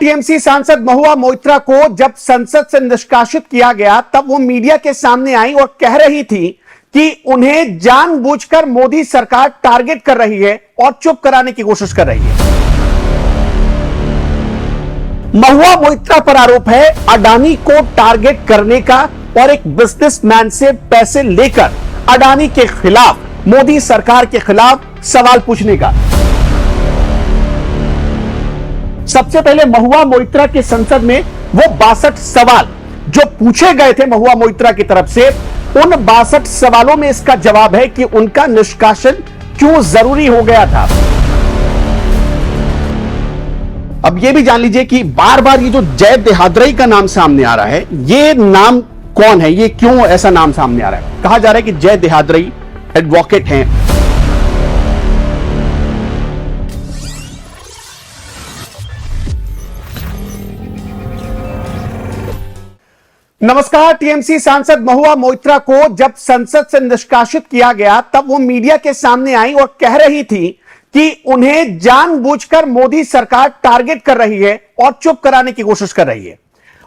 TMC सांसद महुआ मोइत्रा को जब संसद से निष्कासित किया गया तब वो मीडिया के सामने आई और कह रही थी कि उन्हें जानबूझकर मोदी सरकार टारगेट कर रही है और चुप कराने की कोशिश कर रही है। महुआ मोइत्रा पर आरोप है अडानी को टारगेट करने का और एक बिजनेसमैन से पैसे लेकर अडानी के खिलाफ, मोदी सरकार के खिलाफ सवाल पूछने का। सबसे पहले महुआ मोइत्रा के संसद में वो 62 सवाल जो पूछे गए थे महुआ मोइत्रा की तरफ से, उन 62 सवालों में इसका जवाब है कि उनका निष्कासन क्यों जरूरी हो गया था। अब यह भी जान लीजिए कि बार बार ये जो जय देहाद्रई का नाम सामने आ रहा है, ये नाम कौन है, ये क्यों ऐसा नाम सामने आ रहा है। कहा जा रहा है कि जय देहाद्रई एडवोकेट हैं। नमस्कार। टीएमसी सांसद महुआ मोइत्रा को जब संसद से निष्कासित किया गया तब वो मीडिया के सामने आई और कह रही थी कि उन्हें जानबूझकर मोदी सरकार टारगेट कर रही है और चुप कराने की कोशिश कर रही है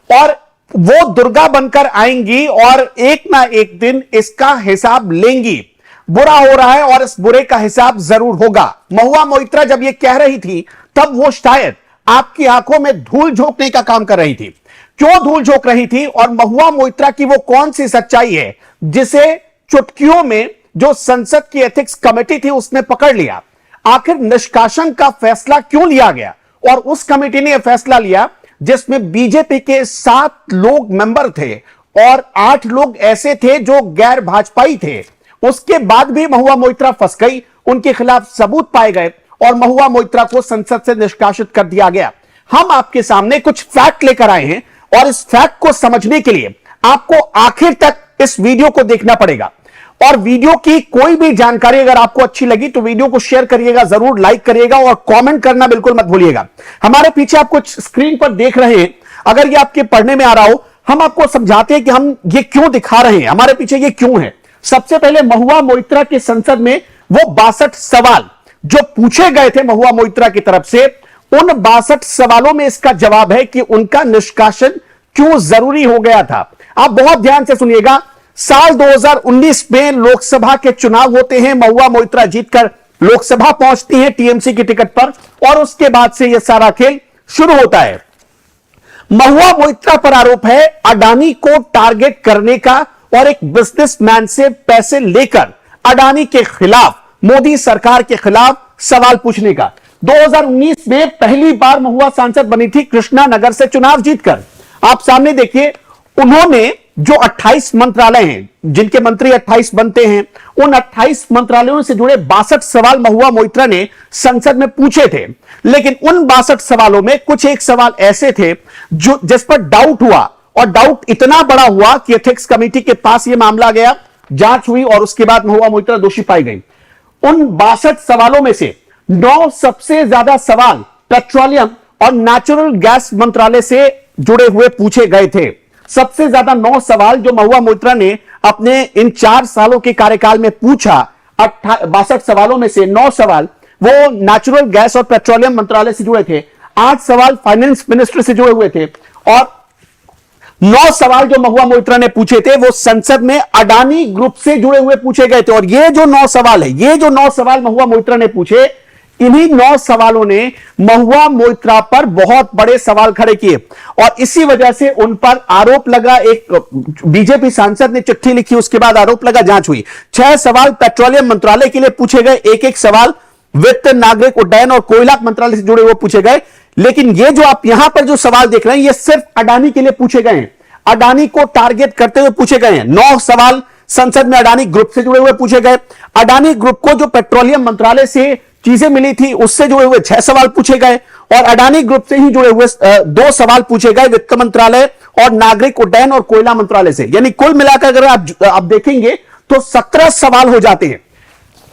और वो दुर्गा बनकर आएंगी और एक ना एक दिन इसका हिसाब लेंगी। बुरा हो रहा है और इस बुरे का हिसाब जरूर होगा। महुआ मोइत्रा जब ये कह रही थी तब वो शायद आपकी आंखों में धूल झोंकने का काम कर रही थी। क्यों धूल झोंक रही थी और महुआ मोइत्रा की वो कौन सी सच्चाई है जिसे चुटकियों में जो संसद की एथिक्स कमेटी थी उसने पकड़ लिया। आखिर निष्कासन का फैसला क्यों लिया गया और उस कमेटी ने यह फैसला लिया जिसमें बीजेपी के 7 लोग मेंबर थे और 8 लोग ऐसे थे जो गैर भाजपाई थे। उसके बाद भी महुआ मोइत्रा फंस गई, उनके खिलाफ सबूत पाए गए और महुआ मोइत्रा को संसद से निष्कासित कर दिया गया। हम आपके सामने कुछ फैक्ट लेकर आए हैं और इस फैक्ट को समझने के लिए आपको आखिर तक इस वीडियो को देखना पड़ेगा और वीडियो की कोई भी जानकारी अगर आपको अच्छी लगी तो वीडियो को शेयर करिएगा, जरूर लाइक करिएगा और कमेंट करना बिल्कुल मत भूलिएगा। हमारे पीछे आप कुछ स्क्रीन पर देख रहे हैं, अगर ये आपके पढ़ने में आ रहा हो, हम आपको समझाते हैं कि हम ये क्यों दिखा रहे हैं, हमारे पीछे ये क्यों है। सबसे पहले महुआ मोइत्रा के संसद में वो 62 सवाल जो पूछे गए थे महुआ मोइत्रा की तरफ से, उन 62 सवालों में इसका जवाब है कि उनका निष्कासन क्यों जरूरी हो गया था। आप बहुत ध्यान से सुनिएगा। साल 2019 में लोकसभा के चुनाव होते हैं, महुआ मोइत्रा जीतकर लोकसभा पहुंचती हैं टीएमसी की टिकट पर और उसके बाद से यह सारा खेल शुरू होता है। महुआ मोइत्रा पर आरोप है अडानी को टारगेट करने का और एक बिजनेसमैन से पैसे लेकर अडानी के खिलाफ, मोदी सरकार के खिलाफ सवाल पूछने का। 2019 में पहली बार महुआ सांसद बनी थी कृष्णा नगर से चुनाव जीतकर। आप सामने देखिए, उन्होंने जो 28 मंत्रालय हैं, जिनके मंत्री 28 बनते हैं, उन 28 मंत्रालयों से जुड़े 62 सवाल महुआ मोइत्रा ने संसद में पूछे थे। लेकिन उन 62 सवालों में कुछ एक सवाल ऐसे थे जो जिस पर डाउट हुआ और डाउट इतना बड़ा हुआ कि एथिक्स कमेटी के पास यह मामला गया, जांच हुई और उसके बाद महुआ मोइत्रा दोषी पाई गई। उन 62 सवालों में से 9 सबसे ज्यादा सवाल पेट्रोलियम और नेचुरल गैस मंत्रालय से जुड़े हुए पूछे गए थे। सबसे ज्यादा 9 सवाल जो महुआ मोइत्रा ने अपने इन 4 सालों के कार्यकाल में पूछा, 62 सवालों में से 9 सवाल वो नेचुरल गैस और पेट्रोलियम मंत्रालय से जुड़े थे, 8 सवाल फाइनेंस मिनिस्टर से जुड़े हुए थे और 9 सवाल जो महुआ मोइत्रा ने पूछे थे वो संसद में अडानी ग्रुप से जुड़े हुए पूछे गए थे। और ये जो 9 सवाल है, ये जो 9 सवाल महुआ मोइत्रा ने पूछे, इन्हीं 9 सवालों ने महुआ मोइत्रा पर बहुत बड़े सवाल खड़े किए और इसी वजह से उन पर आरोप लगा। एक बीजेपी सांसद ने चिट्ठी लिखी, उसके बाद आरोप लगा, जांच हुई। 6 सवाल पेट्रोलियम मंत्रालय के लिए पूछे गए, एक सवाल वित्त, नागरिक उड्डयन और कोयला मंत्रालय से जुड़े हुए पूछे गए। लेकिन ये जो आप यहां पर जो सवाल देख रहे हैं, ये सिर्फ अडानी के लिए पूछे गए हैं, अडानी को टारगेट करते हुए पूछे गए हैं। 9 सवाल संसद में अडानी ग्रुप से जुड़े हुए पूछे गए। अडानी ग्रुप को जो पेट्रोलियम मंत्रालय से चीजें मिली थी उससे जुड़े हुए 6 सवाल पूछे गए और अडानी ग्रुप से ही जुड़े हुए 2 सवाल पूछे गए, वित्त मंत्रालय और नागरिक उड्डयन और कोयला मंत्रालय से। यानी कुल मिलाकर अगर आप देखेंगे तो 17 सवाल हो जाते हैं।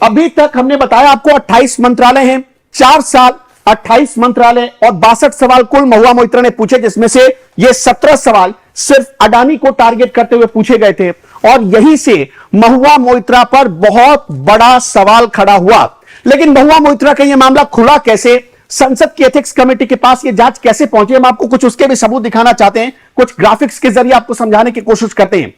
अभी तक हमने बताया आपको 28 मंत्रालय हैं, 4 साल 28 मंत्रालय और 62 सवाल कुल महुआ मोइत्रा ने पूछे, जिसमें से ये 17 सवाल सिर्फ अडानी को टारगेट करते हुए पूछे गए थे और यहीं से महुआ मोइत्रा पर बहुत बड़ा सवाल खड़ा हुआ। लेकिन महुआ मोइत्रा का यह मामला खुला कैसे? संसद की एथिक्स कमेटी के पास यह जांच कैसे पहुंची, हम आपको कुछ उसके भी सबूत दिखाना चाहते हैं, कुछ ग्राफिक्स के जरिए आपको समझाने की कोशिश करते हैं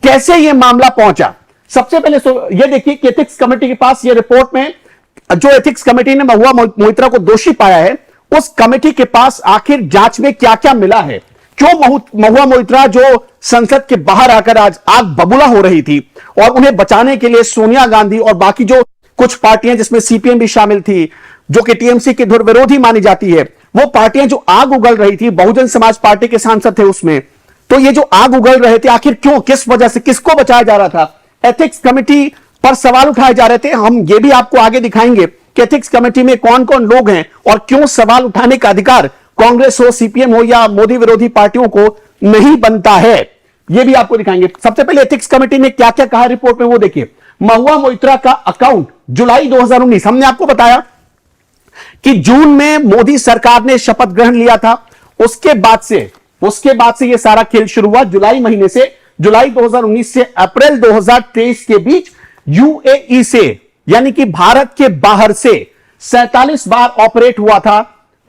कैसे यह मामला पहुंचा। सबसे पहले यह देखिए कि एथिक्स कमेटी के पास यह रिपोर्ट में जो एथिक्स कमेटी ने महुआ मोइत्रा को दोषी पाया है, उस कमेटी के पास आखिर जांच में क्या क्या मिला है, क्यों महुआ मोइत्रा जो संसद के बाहर आकर आज आग बबूला हो रही थी और उन्हें बचाने के लिए सोनिया गांधी और बाकी जो कुछ पार्टियां जिसमें सीपीएम भी शामिल थी, जो कि टीएमसी की धुर विरोधी मानी जाती है, वो पार्टियां जो आग उगल रही थी, बहुजन समाज पार्टी के सांसद थे उसमें, तो ये जो आग उगल रहे थे आखिर क्यों, किस वजह से, किसको बचाया जा रहा था, एथिक्स कमेटी पर सवाल उठाए जा रहे थे। हम ये भी आपको आगे दिखाएंगे कि एथिक्स कमेटी में कौन कौन लोग हैं और क्यों सवाल उठाने का अधिकार कांग्रेस हो, सीपीएम हो या मोदी विरोधी पार्टियों को नहीं बनता है, यह भी आपको दिखाएंगे। सबसे पहले एथिक्स कमेटी ने क्या क्या कहा रिपोर्ट में वो देखिए। महुआ मोइत्रा का अकाउंट जुलाई 2019, हमने आपको बताया कि जून में मोदी सरकार ने शपथ ग्रहण लिया था, उसके बाद से यह सारा खेल शुरू हुआ। जुलाई महीने से, जुलाई 2019 से अप्रैल 2023 के बीच यूएई से, यानी कि भारत के बाहर से 47 बार ऑपरेट हुआ था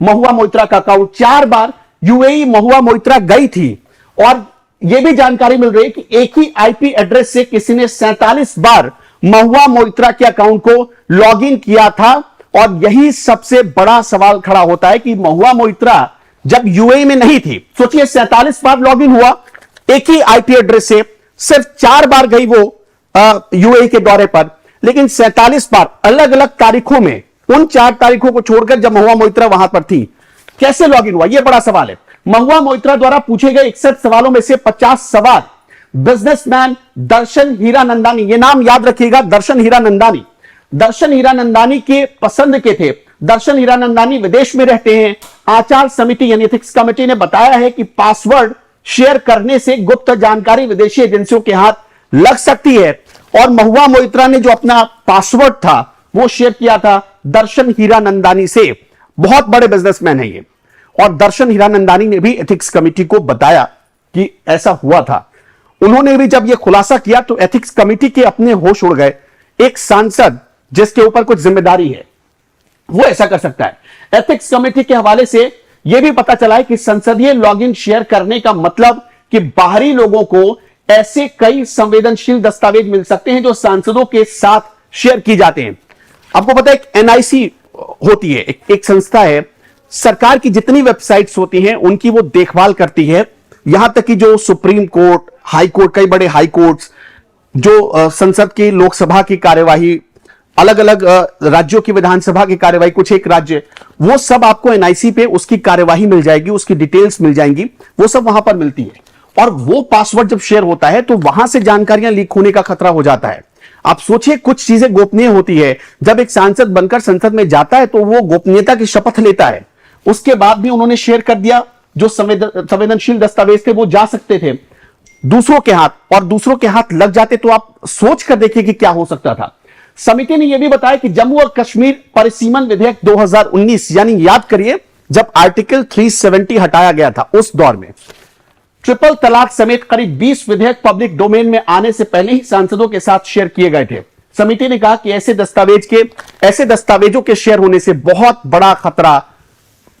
महुआ मोइत्रा का अकाउंट। 4 बार यूएई महुआ मोइत्रा गई थी और यह भी जानकारी मिल रही है कि एक ही आईपी एड्रेस से किसी ने 47 बार महुआ मोइत्रा के अकाउंट को लॉगिन किया था। और यही सबसे बड़ा सवाल खड़ा होता है कि महुआ मोइत्रा जब यूएई में नहीं थी, सोचिए 47 बार लॉगिन हुआ एक ही आईपी एड्रेस से, सिर्फ 4 बार गई वो यूएई के दौरे पर, लेकिन 47 बार अलग अलग तारीखों में, उन 4 तारीखों को छोड़कर जब महुआ मोइत्रा वहां पर थी, कैसे लॉगिन हुआ, यह बड़ा सवाल है। महुआ मोइत्रा द्वारा पूछे गए 61 सवालों में से 50 सवाल बिजनेसमैन दर्शन हीरानंदानी, यह नाम याद रखिएगा, दर्शन हीरानंदानी के पसंद के थे। दर्शन हीरानंदानी विदेश में रहते हैं। आचार समिति यानी एथिक्स कमेटी ने बताया है कि पासवर्ड शेयर करने से गुप्त जानकारी विदेशी एजेंसियों के हाथ लग सकती है और महुआ मोइत्रा ने जो अपना पासवर्ड था वो शेयर किया था दर्शन हीरानंदानी से। बहुत बड़े बिजनेसमैन है ये, और दर्शन हीरानंदानी ने भी एथिक्स कमेटी को बताया कि ऐसा हुआ था। उन्होंने भी जब यह खुलासा किया तो एथिक्स कमेटी के अपने होश उड़ गए। एक सांसद जिसके ऊपर कुछ जिम्मेदारी है वो ऐसा कर सकता है। एथिक्स कमेटी के हवाले से यह भी पता चला है कि संसदीय लॉगिन शेयर करने का मतलब कि बाहरी लोगों को ऐसे कई संवेदनशील दस्तावेज मिल सकते हैं जो सांसदों के साथ शेयर किए जाते हैं। आपको पता है एक एनआईसी होती है, एक संस्था है, सरकार की जितनी वेबसाइट्स होती हैं उनकी वो देखभाल करती है। यहां तक कि जो सुप्रीम कोर्ट, हाई कोर्ट, कई बड़े हाई कोर्ट्स, जो संसद की लोकसभा की कार्यवाही, अलग अलग राज्यों की विधानसभा की कार्यवाही, कुछ एक राज्य, वो सब आपको एनआईसी पे उसकी कार्यवाही मिल जाएगी, उसकी डिटेल्स मिल जाएंगी, वो सब वहां पर मिलती है। और वो पासवर्ड जब शेयर होता है तो वहां से जानकारियां लीक होने का खतरा हो जाता है। आप सोचिए, कुछ चीजें गोपनीय होती है। जब एक सांसद बनकर संसद में जाता है तो वो गोपनीयता की शपथ लेता है, उसके बाद भी उन्होंने शेयर कर दिया। जो संवेदनशील दस्तावेज थे वो जा सकते थे दूसरों के हाथ, और दूसरों के हाथ लग जाते तो आप सोच कर देखिए कि क्या हो सकता था। समिति ने यह भी बताया कि जम्मू और कश्मीर परिसीमन विधेयक 2019, यानी याद करिए जब आर्टिकल 370 हटाया गया था उस दौर में, ट्रिपल तलाक समेत करीब 20 विधेयक पब्लिक डोमेन में आने से पहले ही सांसदों के साथ शेयर किए गए थे। समिति ने कहा कि ऐसे दस्तावेजों के शेयर होने से बहुत बड़ा खतरा,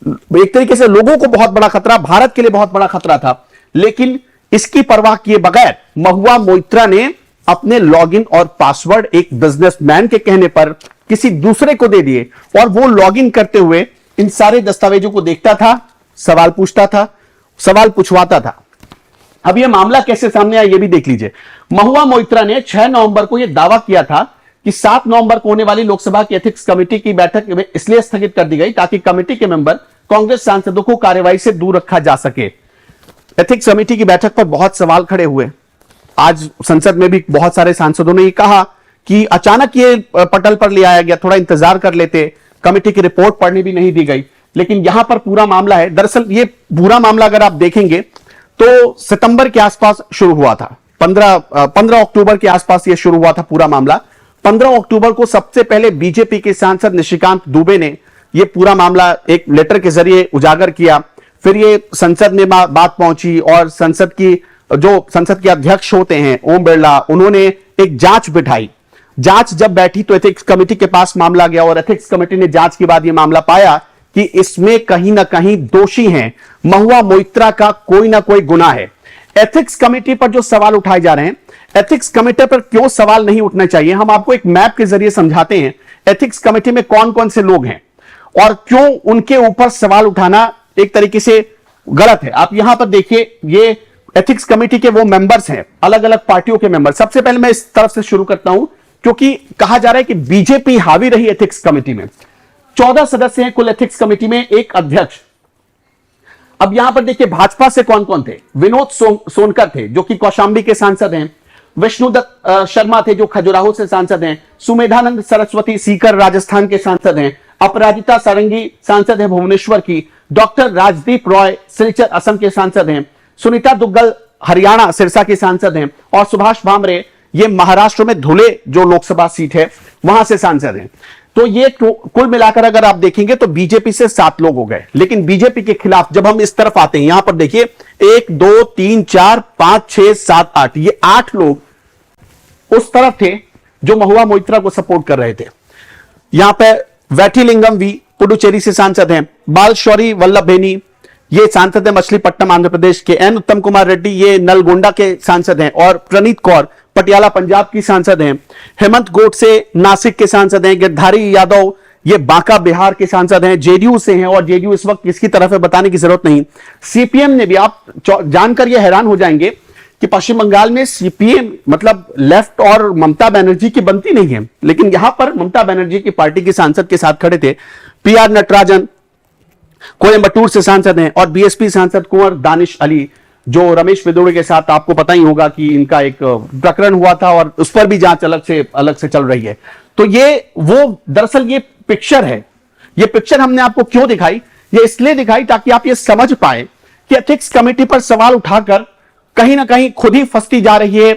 एक तरीके से लोगों को बहुत बड़ा खतरा, भारत के लिए बहुत बड़ा खतरा था। लेकिन इसकी परवाह किए बगैर महुआ मोइत्रा ने अपने लॉगिन और पासवर्ड एक बिजनेसमैन के कहने पर किसी दूसरे को दे दिए, और वो लॉगिन करते हुए इन सारे दस्तावेजों को देखता था, सवाल पूछता था, सवाल पूछवाता था। अब यह मामला कैसे सामने आया ये भी देख लीजिए। महुआ मोइत्रा ने 6 नवंबर को यह दावा किया था कि 7 नवंबर को होने वाली लोकसभा की एथिक्स कमेटी की बैठक इसलिए स्थगित कर दी गई ताकि कमेटी के मेंबर कांग्रेस सांसदों को कार्यवाही से दूर रखा जा सके। एथिक्स कमेटी की बैठक पर बहुत सवाल खड़े हुए। आज संसद में भी बहुत सारे सांसदों ने कहा कि अचानक ये पटल पर ले आया गया, थोड़ा इंतजार कर लेते, कमेटी की रिपोर्ट पढ़ने भी नहीं दी गई। लेकिन यहां पर पूरा मामला है, दरअसल ये पूरा मामला अगर आप देखेंगे तो सितंबर के आसपास शुरू हुआ था, 15 अक्टूबर के आसपास ये शुरू हुआ था पूरा मामला। 15 अक्टूबर को सबसे पहले बीजेपी के सांसद निशिकांत दुबे ने यह पूरा मामला एक लेटर के जरिए उजागर किया। फिर ये संसद में बात पहुंची और संसद के अध्यक्ष होते हैं ओम बिरला, उन्होंने एक जांच बिठाई। जांच जब बैठी तो एथिक्स कमेटी के पास मामला गया और एथिक्स कमेटी ने जांच के बाद यह मामला पाया कि इसमें कहीं ना कहीं दोषी हैं महुआ मोइत्रा का कोई ना कोई गुनाह है। एथिक्स कमेटी पर जो सवाल उठाए जा रहे हैं, एथिक्स कमेटी पर क्यों सवाल नहीं उठना चाहिए, हम आपको एक मैप के जरिए समझाते हैं। एथिक्स कमेटी में कौन कौन से लोग हैं और क्यों उनके ऊपर सवाल उठाना एक तरीके से गलत है। आप यहां पर देखिए, ये एथिक्स कमेटी के वो मेंबर्स हैं, अलग अलग पार्टियों के मेंबर। सबसे पहले मैं इस तरफ से शुरू करता हूं, क्योंकि कहा जा रहा है कि बीजेपी हावी रही एथिक्स कमेटी में। 14 सदस्य हैं कुल एथिक्स कमेटी में, एक अध्यक्ष। अब यहां पर देखिए भाजपा से कौन कौन थे। विनोद सोनकर थे जो कि कौशांबी के सांसद हैं। विष्णुदत्त शर्मा थे जो खजुराहो से सांसद हैं। सुमेधानंद सरस्वती सीकर राजस्थान के सांसद हैं। अपराजिता सारंगी सांसद है भुवनेश्वर की। डॉक्टर राजदीप रॉय सिलचर असम के सांसद हैं। सुनीता दुग्गल हरियाणा सिरसा के सांसद हैं। और सुभाष भामरे ये महाराष्ट्र में धुले जो लोकसभा सीट है वहां से सांसद हैं। तो ये कुल मिलाकर अगर आप देखेंगे तो बीजेपी से 7 लोग हो गए। लेकिन बीजेपी के खिलाफ जब हम इस तरफ आते हैं, यहां पर देखिए 1 2 3 4 5 6 7 8, ये 8 लोग उस तरफ थे जो महुआ मोइत्रा को सपोर्ट कर रहे थे। यहां पे वैठीलिंगम वी पुडुचेरी से सांसद हैं। बाल शौरी वल्लभ बेनी ये सांसद है मछलीपट्टनम आंध्र प्रदेश के। एन उत्तम कुमार रेड्डी ये नलगोंडा के सांसद हैं। और प्रणीत कौर पटियाला पंजाब की सांसद हैं। हेमंत गोडसे नासिक के सांसद हैं। गिरधारी यादव ये बांका बिहार के सांसद हैं, जेडीयू से हैं। और जेडीयू इस वक्त किसकी तरफ है बताने की जरूरत नहीं। सीपीएम ने भी, आप जानकर ये हैरान हो जाएंगे कि पश्चिम बंगाल में सीपीएम मतलब लेफ्ट और ममता बनर्जी की बनती नहीं है, लेकिन यहां पर ममता बनर्जी की पार्टी के सांसद के साथ खड़े थे। पीआर नटराजन कोयंबटूर से सांसद हैं। और बीएसपी सांसद कुंवर दानिश अली जो रमेश विदुड़े के साथ, आपको पता ही होगा कि इनका एक प्रकरण हुआ था और उस पर भी जांच अलग से चल रही है। तो ये वो दरअसल ये पिक्चर है। ये पिक्चर हमने आपको क्यों दिखाई, ये इसलिए दिखाई ताकि आप ये समझ पाए कि एथिक्स कमेटी पर सवाल उठाकर कहीं ना कहीं खुद ही फंसती जा रही है।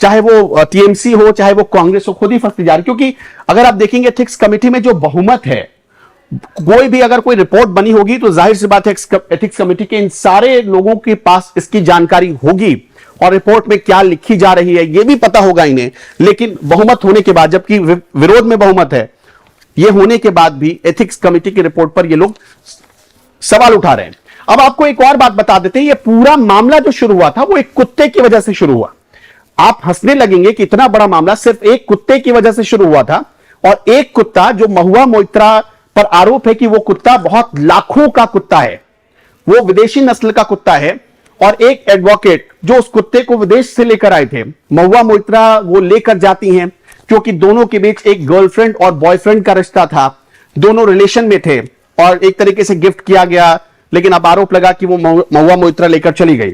चाहे वो टीएमसी हो चाहे वो कांग्रेस हो, खुद ही फंसती जा रही है। क्योंकि अगर आप देखेंगे एथिक्स कमेटी में जो बहुमत है, कोई भी अगर कोई रिपोर्ट बनी होगी तो जाहिर सी बात है एथिक्स कमेटी के इन सारे लोगों के पास इसकी जानकारी होगी और रिपोर्ट में क्या लिखी जा रही है ये भी पता होगा इन्हें। लेकिन बहुमत होने के बाद, जबकि विरोध में बहुमत है, ये होने के बाद भी एथिक्स कमेटी की रिपोर्ट पर ये लोग सवाल उठा रहे हैं। अब आपको एक और बात बता देते हैं, ये पूरा मामला जो शुरू हुआ था वो एक कुत्ते की वजह से शुरू हुआ। आप हंसने लगेंगे कि इतना बड़ा मामला सिर्फ एक कुत्ते की वजह से शुरू हुआ था। और एक कुत्ता जो महुआ मोइत्रा पर आरोप है कि वो कुत्ता बहुत लाखों का कुत्ता है, वो विदेशी नस्ल का कुत्ता है। और एक एडवोकेट जो उस कुत्ते को विदेश से लेकर आए थे, महुआ मोइत्रा वो लेकर जाती हैं क्योंकि दोनों के बीच एक गर्लफ्रेंड और बॉयफ्रेंड का रिश्ता था, दोनों रिलेशन में थे और एक तरीके से गिफ्ट किया गया। लेकिन अब आरोप लगा कि वो महुआ मोइत्रा लेकर चली गई।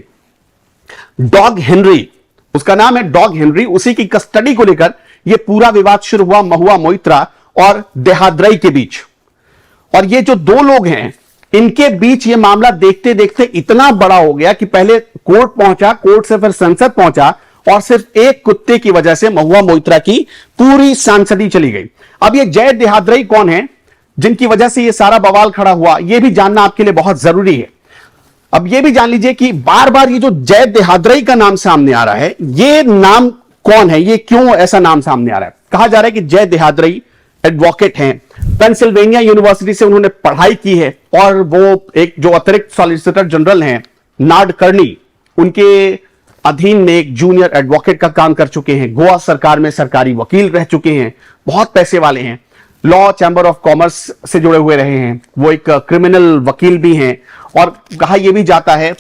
डॉग हेनरी, उसका नाम है डॉग हेनरी, उसी की कस्टडी को लेकर यह पूरा विवाद शुरू हुआ महुआ मोइत्रा और देहाद्रई के बीच। और ये जो 2 लोग हैं इनके बीच ये मामला देखते देखते इतना बड़ा हो गया कि पहले कोर्ट पहुंचा, कोर्ट से फिर संसद पहुंचा और सिर्फ एक कुत्ते की वजह से महुआ मोइत्रा की पूरी सांसदी चली गई। अब ये जय देहाद्रई कौन है जिनकी वजह से ये सारा बवाल खड़ा हुआ, ये भी जानना आपके लिए बहुत जरूरी है। अब ये भी जान लीजिए कि बार बार ये जो जय देहाद्रई का नाम सामने आ रहा है, ये नाम कौन है, ये क्यों ऐसा नाम सामने आ रहा है। कहा जा रहा है कि जय देहाद्रई एडवोकेट हैं, पेंसिल्वेनिया यूनिवर्सिटी से उन्होंने पढ़ाई की है और वो एक जो अतिरिक्त सॉलिसिटर जनरल हैं नाड कर्नी, उनके अधीन में एक जूनियर एडवोकेट का काम कर चुके हैं। गोवा सरकार में सरकारी वकील रह चुके हैं, बहुत पैसे वाले हैं, लॉ चैंबर ऑफ कॉमर्स से जुड़े हुए रहे हैं, वो एक क्रिमिनल वकील भी हैं। और कहा यह भी जाता है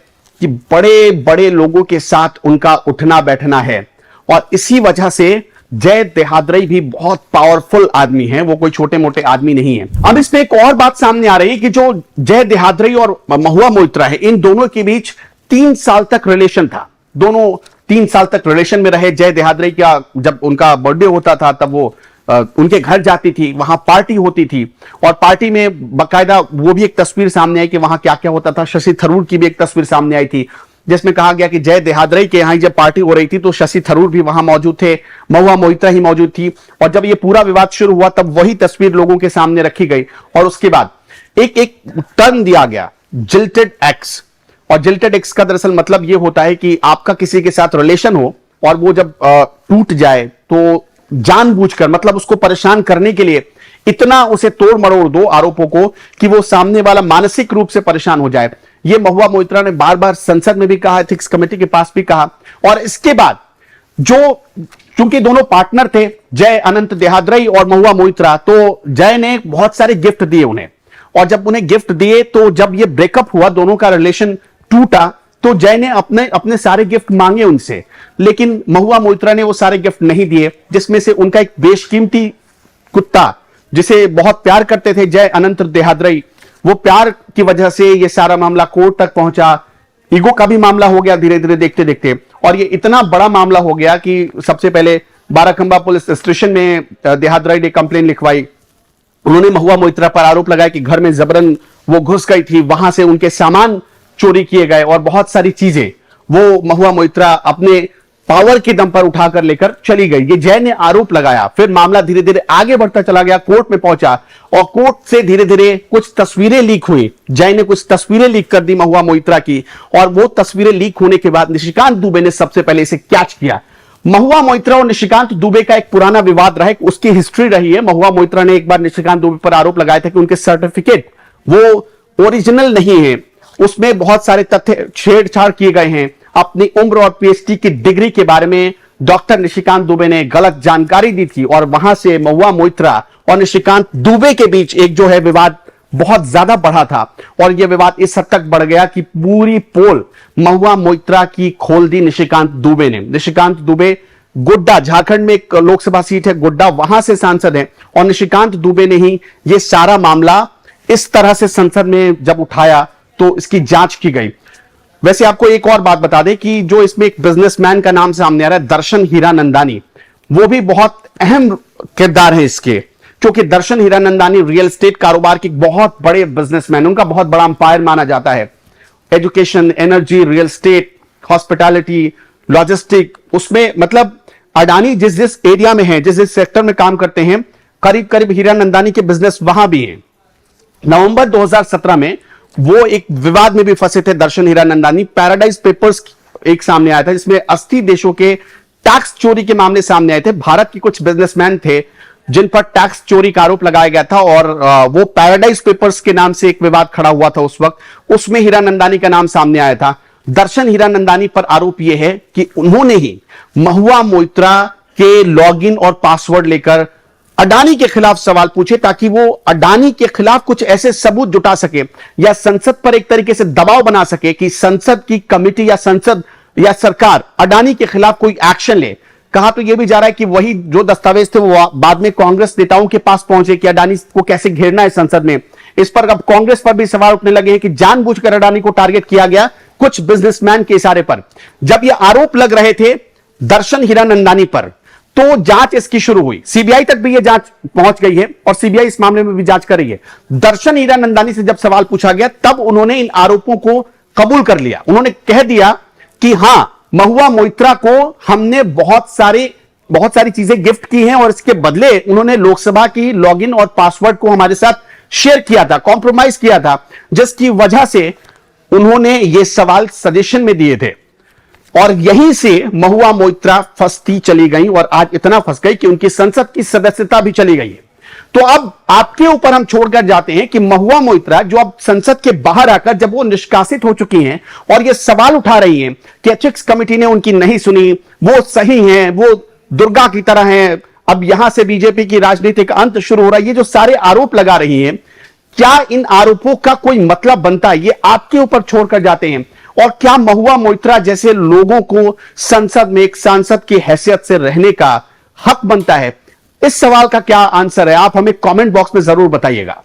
कि बड़े बड़े लोगों के साथ उनका उठना बैठना है और इसी वजह से जय देहाद्रई भी बहुत पावरफुल आदमी है, वो कोई छोटे मोटे आदमी नहीं है। अब इसमें एक और बात सामने आ रही है कि जो जय देहाद्रई और महुआ मोइत्रा है, इन दोनों के बीच 3 साल तक रिलेशन था। दोनों 3 साल तक रिलेशन में रहे। जय देहाद्रई का जब उनका बर्थडे होता था तब वो उनके घर जाती थी, वहां पार्टी होती थी और पार्टी में बकायदा वो भी एक तस्वीर सामने आई कि वहां क्या क्या होता था। शशि थरूर की भी एक तस्वीर सामने आई थी जिसमें कहा गया कि जय देहाद्रई के यहां जब पार्टी हो रही थी तो शशि थरूर भी वहां मौजूद थे, महुआ मोइत्रा ही मौजूद थी। और जब ये पूरा विवाद शुरू हुआ तब वही तस्वीर लोगों के सामने रखी गई और उसके बाद एक टर्म दिया गया जिल्टेड एक्स। और जिल्टेड एक्स का दरअसल मतलब यह होता है कि आपका किसी के साथ रिलेशन हो और वो जब टूट जाए तो जानबूझकर, मतलब उसको परेशान करने के लिए इतना उसे तोड़ मरोड़ दो आरोपों को कि वो सामने वाला मानसिक रूप से परेशान हो जाए। ये महुआ मोइत्रा ने बार बार संसद में भी कहा, एथिक्स कमेटी के पास भी कहा। और इसके बाद जो, चूंकि दोनों पार्टनर थे, जय अनंत देहाद्रई और महुआ मोइत्रा, तो जय ने बहुत सारे गिफ्ट दिए उन्हें, और जब उन्हें गिफ्ट दिए तो जब ये ब्रेकअप हुआ, दोनों का रिलेशन टूटा, तो जय ने अपने सारे गिफ्ट मांगे उनसे, लेकिन महुआ मोइत्रा ने वो सारे गिफ्ट नहीं दिए, जिसमें से उनका एक बेशकीमती कुत्ता जिसे बहुत प्यार करते थे जय अनंत देहाद्रई, वो प्यार की वजह से ये सारा मामला कोर्ट तक पहुंचा। ईगो का भी मामला हो गया धीरे धीरे देखते देखते, और ये इतना बड़ा मामला हो गया कि सबसे पहले बाराखंबा पुलिस स्टेशन में देहाद्रई ने कंप्लेन लिखवाई। उन्होंने महुआ मोइत्रा पर आरोप लगाया कि घर में जबरन वो घुस गई थी, वहां से उनके सामान चोरी किए गए और बहुत सारी चीजें वो महुआ मोइत्रा अपने पावर के दम पर उठाकर लेकर चली गई। ये जय ने आरोप लगाया। फिर मामला धीरे धीरे आगे बढ़ता चला गया, कोर्ट में पहुंचा, और कोर्ट से धीरे धीरे कुछ तस्वीरें लीक हुई। जय ने कुछ तस्वीरें लीक कर दी महुआ मोइत्रा की, और वो तस्वीरें लीक होने के बाद निशिकांत दुबे ने सबसे पहले इसे कैच किया। महुआ मोइत्रा और निशिकांत दुबे का एक पुराना विवाद रहा है, उसकी हिस्ट्री रही है। महुआ मोइत्रा ने एक बार निशिकांत दुबे पर आरोप लगाया था कि उनके सर्टिफिकेट वो ओरिजिनल नहीं है, उसमें बहुत सारे तथ्य छेड़छाड़ किए गए हैं। अपनी उम्र और पीएचडी की डिग्री के बारे में डॉक्टर निशिकांत दुबे ने गलत जानकारी दी थी, और वहां से महुआ मोइत्रा और निशिकांत दुबे के बीच एक जो है विवाद बहुत ज्यादा बढ़ा था, और यह विवाद इस हद तक बढ़ गया कि पूरी पोल महुआ मोइत्रा की खोल दी निशिकांत दुबे ने। निशिकांत दुबे गोड्डा, झारखंड में एक लोकसभा सीट है गोड्डा, वहां से सांसद हैं, और निशिकांत दुबे ने ही यह सारा मामला इस तरह से संसद में जब उठाया तो इसकी जांच की गई। वैसे आपको एक और बात बता दें कि जो इसमें एक बिजनेसमैन का नाम सामने आ रहा है, दर्शन हीरानंदानी, वो भी बहुत अहम किरदार है इसके, क्योंकि दर्शन हीरानंदानी रियल एस्टेट कारोबार के बहुत बड़े बिजनेसमैन, उनका बहुत बड़ा अंपायर माना जाता है। Education, energy, real estate, hospitality, logistic, उसमें मतलब अडानी जिस जिस एरिया में है, जिस जिस सेक्टर में काम करते हैं, करीब करीब हीरानंदानी के बिजनेस वहां भी हैं। नवंबर 2017 में वो एक विवाद में भी फंसे थे दर्शन हीरानंदानी। पैराडाइज पेपर्स एक सामने आया था, जिसमें 80 देशों के टैक्स चोरी के मामले सामने आए थे। भारत के कुछ बिजनेसमैन थे जिन पर टैक्स चोरी का आरोप लगाया गया था, और वो पैराडाइज पेपर्स के नाम से एक विवाद खड़ा हुआ था उस वक्त, उसमें हीरानंदानी का नाम सामने आया था। दर्शन हीरानंदानी पर आरोप यह है कि उन्होंने ही महुआ मोइत्रा के लॉगिन और पासवर्ड लेकर अडानी के खिलाफ सवाल पूछे, ताकि वो अडानी के खिलाफ कुछ ऐसे सबूत जुटा सके या संसद पर एक तरीके से दबाव बना सके कि संसद की कमेटी या संसद या सरकार अडानी के खिलाफ कोई एक्शन ले। कहा तो यह भी जा रहा है कि वही जो दस्तावेज थे वो बाद में कांग्रेस नेताओं के पास पहुंचे कि अडानी को कैसे घेरना है संसद में। इस पर अब कांग्रेस पर भी सवाल उठने लगे हैं कि जानबूझकर अडानी को टारगेट किया गया कुछ बिजनेसमैन के इशारे पर। जब ये आरोप लग रहे थे दर्शन हीरानंदानी पर, तो जांच इसकी शुरू हुई, सीबीआई तक भी यह जांच पहुंच गई है, और सीबीआई इस मामले में भी जांच कर रही है। दर्शन हीरानंदानी से जब सवाल पूछा गया, तब उन्होंने इन आरोपों को कबूल कर लिया। उन्होंने कह दिया कि हां, महुआ मोइत्रा को हमने बहुत सारी चीजें गिफ्ट की हैं, और इसके बदले उन्होंने लोकसभा की लॉगिन और पासवर्ड को हमारे साथ शेयर किया था, कॉम्प्रोमाइज किया था, जिसकी वजह से उन्होंने ये सवाल सजेशन में दिए थे। और यहीं से महुआ मोइत्रा फंसती चली गई, और आज इतना फंस गई कि उनकी संसद की सदस्यता भी चली गई है। तो अब आपके ऊपर हम छोड़कर जाते हैं कि महुआ मोइत्रा जो अब संसद के बाहर आकर जब वो निष्कासित हो चुकी हैं और ये सवाल उठा रही हैं कि एथिक्स कमेटी ने उनकी नहीं सुनी, वो सही हैं, वो दुर्गा की तरह हैं, अब यहां से बीजेपी की राजनीतिक अंत शुरू हो रहा है, ये जो सारे आरोप लगा रही हैं, क्या इन आरोपों का कोई मतलब बनता है? ये आपके ऊपर छोड़कर जाते हैं। और क्या महुआ मोइत्रा जैसे लोगों को संसद में एक सांसद की हैसियत से रहने का हक बनता है? इस सवाल का क्या आंसर है, आप हमें कमेंट बॉक्स में जरूर बताइएगा।